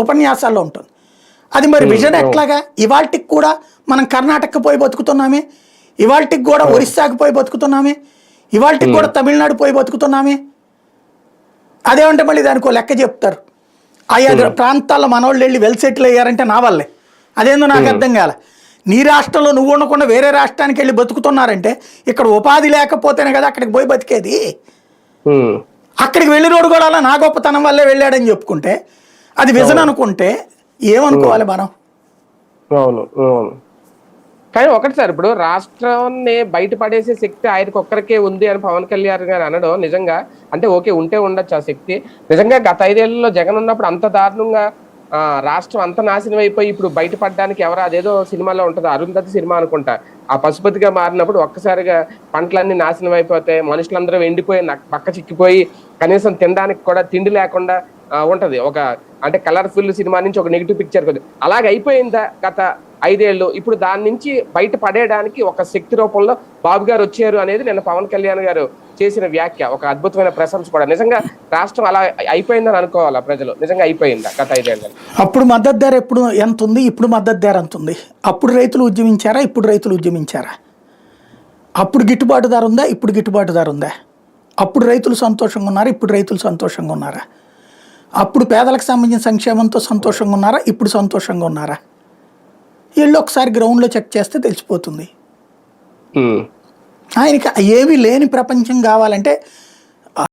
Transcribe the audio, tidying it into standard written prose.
ఉపన్యాసాల్లో ఉంటుంది. అది మరి విజన్ ఎట్లాగా? ఇవాళకి కూడా మనం కర్ణాటకకు పోయి బతుకుతున్నామే, ఇవాళకి కూడా ఒరిస్సాకు పోయి బతుకుతున్నామే, ఇవాళకి కూడా తమిళనాడు పోయి బతుకుతున్నామే. అదేమంటే మళ్ళీ దానికి లెక్క చెప్తారు. ఆయా ప్రాంతాల్లో మనోళ్ళు వెళ్ళి వెల్ సెటిల్ అయ్యారంటే నా వల్లే. అదేందో నాకు అర్థం కాలే. నీ రాష్ట్రంలో నువ్వు ఉండకుండా వేరే రాష్ట్రానికి వెళ్ళి బతుకుతున్నారంటే ఇక్కడ ఉపాధి లేకపోతేనే కదా అక్కడికి పోయి బతికేది. అక్కడికి వెళ్ళినోడు కూడా అలా నా గొప్పతనం వల్లే వెళ్ళాడని చెప్పుకుంటే అది విజన్ అనుకుంటే ఏమనుకోవాలి మనం? అవును అవును. కానీ ఒకటి సార్, ఇప్పుడు రాష్ట్రాన్ని బయటపడేసే శక్తి ఆయనకు ఒక్కరికే ఉంది అని పవన్ కళ్యాణ్ గారు అనడం నిజంగా అంటే ఓకే, ఉంటే ఉండొచ్చు ఆ శక్తి. నిజంగా గత 5 ఏళ్లలో జగన్ ఉన్నప్పుడు అంత దారుణంగా రాష్ట్రం అంత నాశనం అయిపోయి ఇప్పుడు బయటపడడానికి ఎవరు, అదేదో సినిమాలో ఉంటుంది, అరుంధతి సినిమా అనుకుంటా, ఆ పశుపతిగా మారినప్పుడు ఒక్కసారిగా పంటలన్నీ నాశనం అయిపోతాయి, మనుషులందరూ ఎండిపోయి పక్క చిక్కిపోయి కనీసం తినడానికి కూడా తిండి లేకుండా ఉంటది. ఒక అంటే కలర్ఫుల్ సినిమా నుంచి ఒక నెగిటివ్ పిక్చర్ కొద్ది అలాగే అయిపోయిందా గత 5 ఏళ్ళు. ఇప్పుడు దాని నుంచి బయట పడేయడానికి ఒక శక్తి రూపంలో బాబు గారు వచ్చారు అనేది నిన్న పవన్ కళ్యాణ్ గారు చేసిన వ్యాఖ్య ఒక అద్భుతమైన ప్రశంస కూడా. నిజంగా రాష్ట్రం అలా అయిపోయిందని అనుకోవాలా ప్రజలు? నిజంగా అయిపోయిందా గత 5 ఏళ్ళు? అప్పుడు మద్దతు ధర ఎప్పుడు ఎంత ఉంది, ఇప్పుడు మద్దతు ధర ఎంత ఉంది? అప్పుడు రైతులు ఉద్యమించారా, ఇప్పుడు రైతులు ఉద్యమించారా? అప్పుడు గిట్టుబాటు ధర ఉందా, ఇప్పుడు గిట్టుబాటు ధర ఉందా? అప్పుడు రైతులు సంతోషంగా ఉన్నారా, ఇప్పుడు రైతులు సంతోషంగా ఉన్నారా? అప్పుడు పేదలకు సంబంధించిన సంక్షేమంతో సంతోషంగా ఉన్నారా, ఇప్పుడు సంతోషంగా ఉన్నారా? వీళ్ళు ఒకసారి గ్రౌండ్లో చెక్ చేస్తే తెలిసిపోతుంది. ఆయనకి ఏమీ లేని ప్రపంచం కావాలంటే